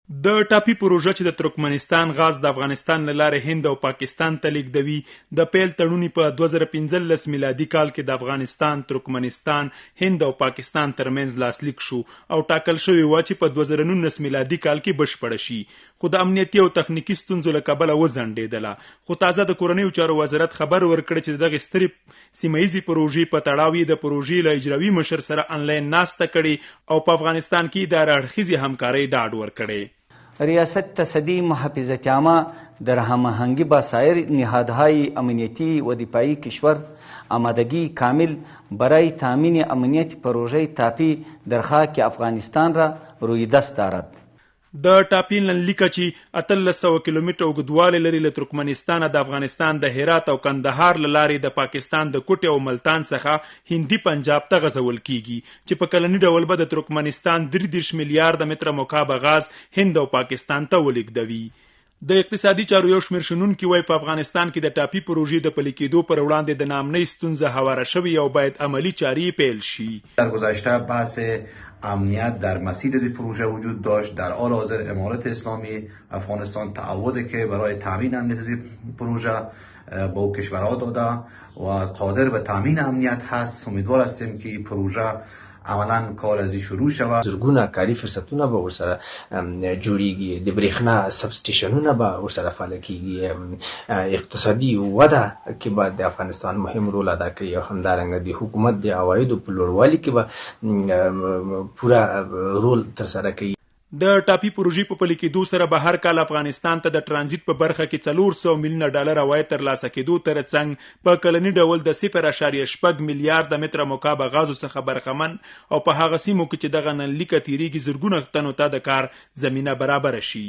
د ټاپي پروژه چې د ترکمنستان غاز د افغانستان له لارې هند او پاکستان ته لیږدوي د پیل تړونی په 2015 میلادي کال کې د افغانستان، ترکمنستان، هند او پاکستان ترمنځ لاسلیک شو او ټاکل شوی و چې په 2019 میلادي کال کې بشپړ شي، خو د امنیتي او تخنیکی ستونزو له کبله وځنډېدله. خو تازه د کورنیو چارو وزارت خبر ورکړ چې دغه سترې سیمهیزې پروژې په تړاو د پروژې له اجرایي مشر سره آنلاین ناسته کړې او په افغانستان کې د اړخیزې همکارۍ ډاډ ورکړی. ریاست تصدی محافظت عامه در هماهنگی با سایر نهادهای امنیتی و دفاعی کشور آمادگی کامل برای تامین امنیت پروژه تاپی در خاک افغانستان را روی دست دارد. د ټاپي لنلیکه چې 1300 کیلومتره اوږدوالی لري له ترکمنستانه د افغانستان د هرات او کندهار له لارې د پاکستان د کوټې او ملتان څخه هندي پنجاب ته غځول کیږي چې په کلني ډول به د ترکمنستان 33 میلیارډ متره مکعب غاز هند او پاکستان ته ولیږدوي. د اقتصادي چارو یو شمېر شنونکي وایي په افغانستان کې د ټاپي پروژې د پلي کېدو پر وړاندې د ناامنۍ ستونزه هواره شوې او باید عملی چارې پیل شي. در گذشته بحث امنیت در مسیر از پروژه وجود داشت. در حال حاضر امارات اسلامی افغانستان تعهده که برای تامین امنیت از پروژه با کشورها داده و قادر به تامین امنیت هست. امیدوار هستیم که این پروژه عملا کار از شروع شود. زرګونه کاري فرصتونه به ورسره جوړیږي، د برېښنا سبسټیشنونه به ورسره فعال کیږي، اقتصادي وده کې به د افغانستان مهم رول ادا کوي او همدارنګه د حکومت د عوایدو په لوړوالي کې به پوره رول ترسره کوي. د ټاپي پروژې په پلي کېدو سره به هر کال افغانستان ته د ترانزیت په برخه کې 400 میلیونه ډالر عواید ترلاسه کېدو ترڅنګ په کلني ډول د 0.6 میلیارډ متره مکعب غازو څخه برخمن او په هغه سیمو کې چې دغه ننلیکه تیریږي زرګونه تنو ته د کار زمینه برابر شي.